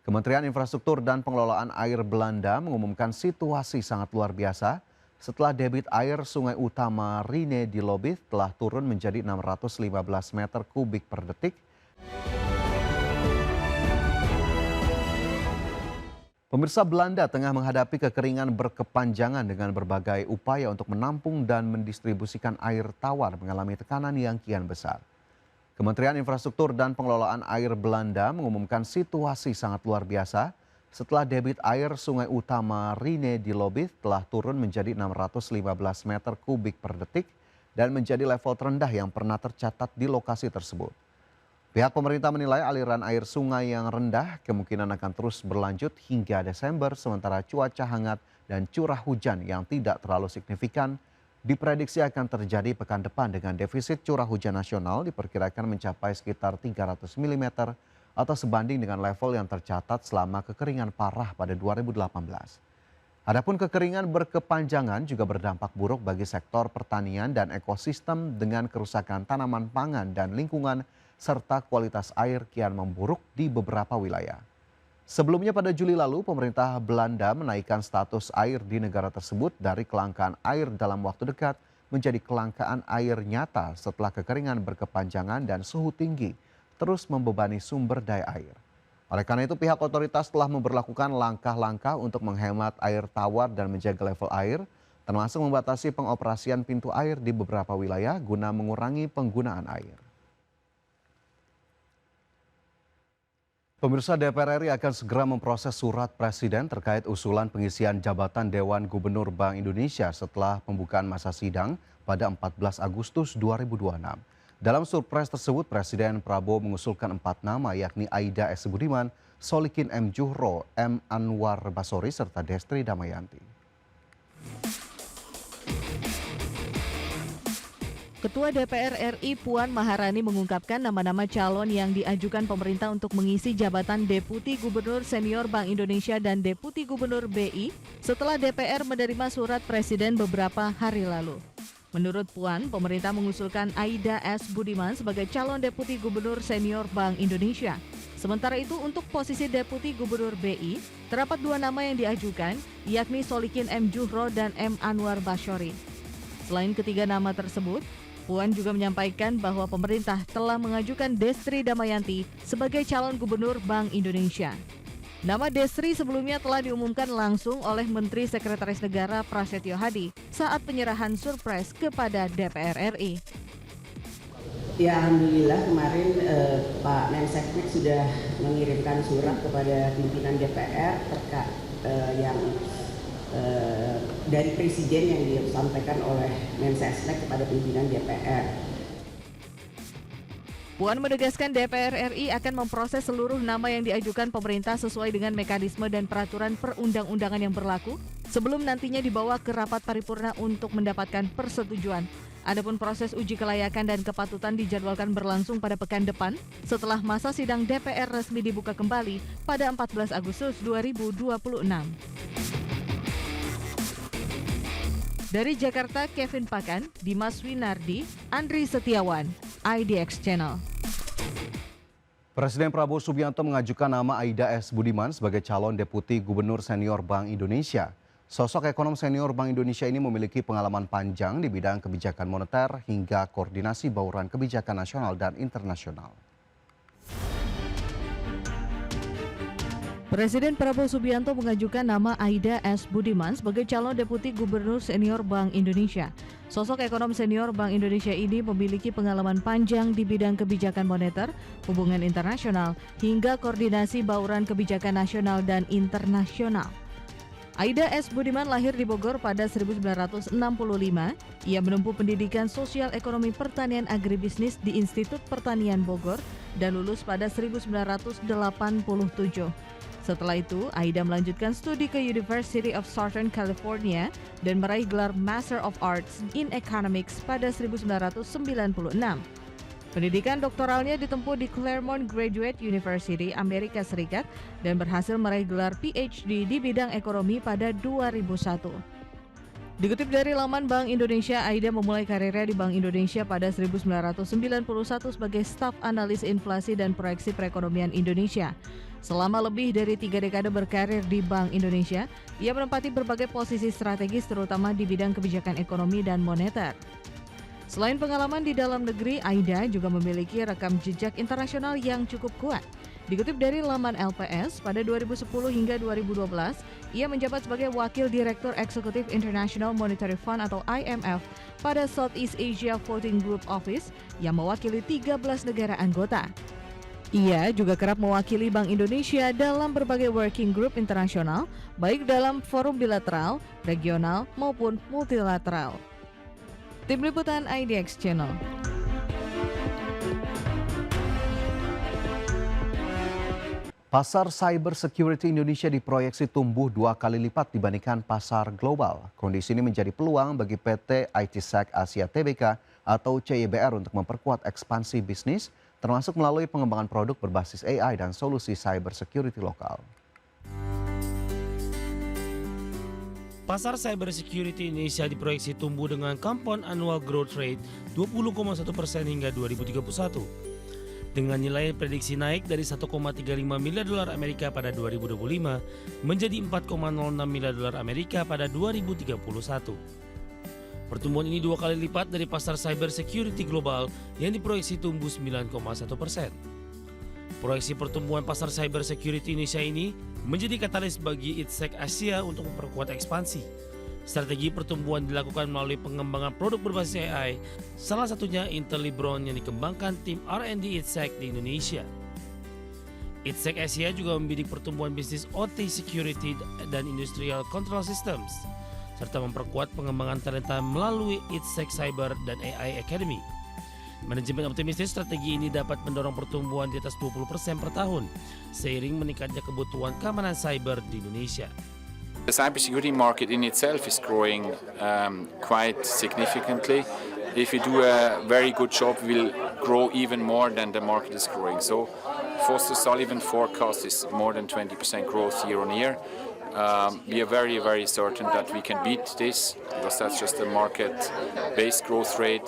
Kementerian Infrastruktur dan Pengelolaan Air Belanda mengumumkan situasi sangat luar biasa setelah debit air sungai utama Rhine di Lobith telah turun menjadi 615 meter kubik per detik. Pemirsa, Belanda tengah menghadapi kekeringan berkepanjangan dengan berbagai upaya untuk menampung dan mendistribusikan air tawar mengalami tekanan yang kian besar. Kementerian Infrastruktur dan Pengelolaan Air Belanda mengumumkan situasi sangat luar biasa setelah debit air sungai utama Rhine di Lobith telah turun menjadi 615 meter kubik per detik dan menjadi level terendah yang pernah tercatat di lokasi tersebut. Pihak pemerintah menilai aliran air sungai yang rendah kemungkinan akan terus berlanjut hingga Desember, sementara cuaca hangat dan curah hujan yang tidak terlalu signifikan diprediksi akan terjadi pekan depan dengan defisit curah hujan nasional diperkirakan mencapai sekitar 300 mm atau sebanding dengan level yang tercatat selama kekeringan parah pada 2018. Adapun kekeringan berkepanjangan juga berdampak buruk bagi sektor pertanian dan ekosistem dengan kerusakan tanaman pangan dan lingkungan serta kualitas air kian memburuk di beberapa wilayah. Sebelumnya pada Juli lalu, pemerintah Belanda menaikkan status air di negara tersebut dari kelangkaan air dalam waktu dekat menjadi kelangkaan air nyata setelah kekeringan berkepanjangan dan suhu tinggi terus membebani sumber daya air. Oleh karena itu, pihak otoritas telah memberlakukan langkah-langkah untuk menghemat air tawar dan menjaga level air, termasuk membatasi pengoperasian pintu air di beberapa wilayah guna mengurangi penggunaan air. Pemirsa, DPR RI akan segera memproses surat Presiden terkait usulan pengisian jabatan Dewan Gubernur Bank Indonesia setelah pembukaan masa sidang pada 14 Agustus 2026. Dalam surpres tersebut, Presiden Prabowo mengusulkan 4 nama yakni Aida S. Budiman, Solikin M. Juhro, M. Anwar Basori, serta Destri Damayanti. Ketua DPR RI Puan Maharani mengungkapkan nama-nama calon yang diajukan pemerintah untuk mengisi jabatan Deputi Gubernur Senior Bank Indonesia dan Deputi Gubernur BI setelah DPR menerima surat Presiden beberapa hari lalu. Menurut Puan, pemerintah mengusulkan Aida S. Budiman sebagai calon Deputi Gubernur Senior Bank Indonesia. Sementara itu untuk posisi Deputi Gubernur BI, terdapat 2 nama yang diajukan, yakni Solikin M. Juhro dan M. Anwar Basori. Selain ketiga nama tersebut, Puan juga menyampaikan bahwa pemerintah telah mengajukan Destri Damayanti sebagai calon gubernur Bank Indonesia. Nama Destri sebelumnya telah diumumkan langsung oleh Menteri Sekretaris Negara Prasetyo Hadi saat penyerahan surprise kepada DPR RI. Ya, alhamdulillah kemarin Pak Menseknek sudah mengirimkan surat kepada pimpinan DPR terkait yang dari Presiden yang disampaikan oleh Mensesnek kepada pimpinan DPR. Puan menegaskan DPR RI akan memproses seluruh nama yang diajukan pemerintah sesuai dengan mekanisme dan peraturan perundang-undangan yang berlaku sebelum nantinya dibawa ke rapat paripurna untuk mendapatkan persetujuan. Adapun proses uji kelayakan dan kepatutan dijadwalkan berlangsung pada pekan depan setelah masa sidang DPR resmi dibuka kembali pada 14 Agustus 2026. Dari Jakarta, Kevin Pakan, Dimas Winardi, Andri Setiawan, IDX Channel. Presiden Prabowo Subianto mengajukan nama Aida S. Budiman sebagai calon Deputi Gubernur Senior Bank Indonesia. Sosok ekonom senior Bank Indonesia ini memiliki pengalaman panjang di bidang kebijakan moneter hingga koordinasi bauran kebijakan nasional dan internasional. Presiden Prabowo Subianto mengajukan nama Aida S. Budiman sebagai calon Deputi Gubernur Senior Bank Indonesia. Sosok ekonom senior Bank Indonesia ini memiliki pengalaman panjang di bidang kebijakan moneter, hubungan internasional, hingga koordinasi bauran kebijakan nasional dan internasional. Aida S. Budiman lahir di Bogor pada 1965. Ia menempuh pendidikan sosial ekonomi pertanian agribisnis di Institut Pertanian Bogor dan lulus pada 1987. Setelah itu, Aida melanjutkan studi ke University of Southern California dan meraih gelar Master of Arts in Economics pada 1996. Pendidikan doktoralnya ditempuh di Claremont Graduate University, Amerika Serikat, dan berhasil meraih gelar PhD di bidang ekonomi pada 2001. Dikutip dari laman Bank Indonesia, Aida memulai karirnya di Bank Indonesia pada 1991 sebagai staf analis inflasi dan proyeksi perekonomian Indonesia. Selama lebih dari 3 dekade berkarir di Bank Indonesia, ia menempati berbagai posisi strategis terutama di bidang kebijakan ekonomi dan moneter. Selain pengalaman di dalam negeri, Aida juga memiliki rekam jejak internasional yang cukup kuat. Dikutip dari laman LPS, pada 2010 hingga 2012, ia menjabat sebagai Wakil Direktur Eksekutif International Monetary Fund atau IMF pada Southeast Asia Voting Group Office yang mewakili 13 negara anggota. Ia juga kerap mewakili Bank Indonesia dalam berbagai working group internasional, baik dalam forum bilateral, regional, maupun multilateral. Tim Liputan IDX Channel. Pasar cyber security Indonesia diproyeksi tumbuh 2 kali lipat dibandingkan pasar global. Kondisi ini menjadi peluang bagi PT ITsec Asia Tbk atau CYBR untuk memperkuat ekspansi bisnis, termasuk melalui pengembangan produk berbasis AI dan solusi cyber security lokal. Pasar cyber security Indonesia diproyeksi tumbuh dengan compound annual growth rate 20,1% hingga 2031. Dengan nilai prediksi naik dari 1,35 miliar dolar Amerika pada 2025 menjadi 4,06 miliar dolar Amerika pada 2031. Pertumbuhan ini 2 kali lipat dari pasar cyber security global yang diproyeksi tumbuh 9,1%. Proyeksi pertumbuhan pasar cyber security Indonesia ini menjadi katalis bagi ITsec Asia untuk memperkuat ekspansi. Strategi pertumbuhan dilakukan melalui pengembangan produk berbasis AI, salah satunya Intel Libron yang dikembangkan tim R&D ITsec di Indonesia. ITsec Asia juga membidik pertumbuhan bisnis OT Security dan Industrial Control Systems, serta memperkuat pengembangan talenta melalui ITsec Cyber dan AI Academy. Manajemen optimistis strategi ini dapat mendorong pertumbuhan di atas 20% per tahun, seiring meningkatnya kebutuhan keamanan cyber di Indonesia. The cybersecurity market in itself is growing quite significantly. If we do a very good job, we'll grow even more than the market is growing. So Foster Sullivan forecast is more than 20% growth year on year. We are very, very certain that we can beat this because that's just the market-based growth rate.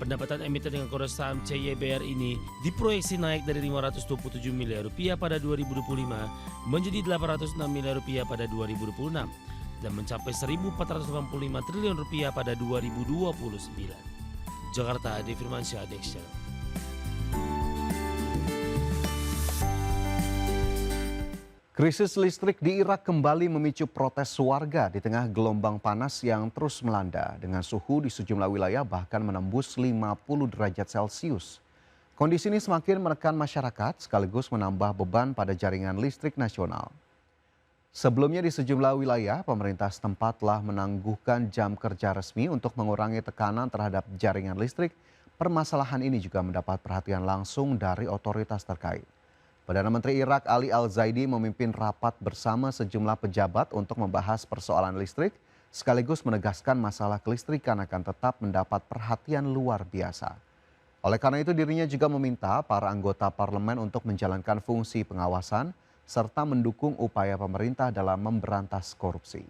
Pendapatan emiten dengan kode saham CYBR ini diproyeksi naik dari 527 miliar rupiah pada 2025 menjadi 806 miliar rupiah pada 2026 dan mencapai 1.485 triliun rupiah pada 2029. Jakarta, Adi Firmansyah, IDX Channel. Krisis listrik di Irak kembali memicu protes warga di tengah gelombang panas yang terus melanda dengan suhu di sejumlah wilayah bahkan menembus 50 derajat Celcius. Kondisi ini semakin menekan masyarakat sekaligus menambah beban pada jaringan listrik nasional. Sebelumnya di sejumlah wilayah, pemerintah setempat telah menangguhkan jam kerja resmi untuk mengurangi tekanan terhadap jaringan listrik. Permasalahan ini juga mendapat perhatian langsung dari otoritas terkait. Perdana Menteri Irak Ali Al-Zaidi memimpin rapat bersama sejumlah pejabat untuk membahas persoalan listrik, sekaligus menegaskan masalah kelistrikan akan tetap mendapat perhatian luar biasa. Oleh karena itu dirinya juga meminta para anggota parlemen untuk menjalankan fungsi pengawasan, serta mendukung upaya pemerintah dalam memberantas korupsi.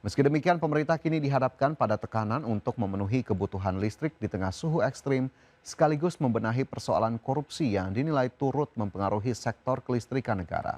Meski demikian, pemerintah kini dihadapkan pada tekanan untuk memenuhi kebutuhan listrik di tengah suhu ekstrim, sekaligus membenahi persoalan korupsi yang dinilai turut mempengaruhi sektor kelistrikan negara.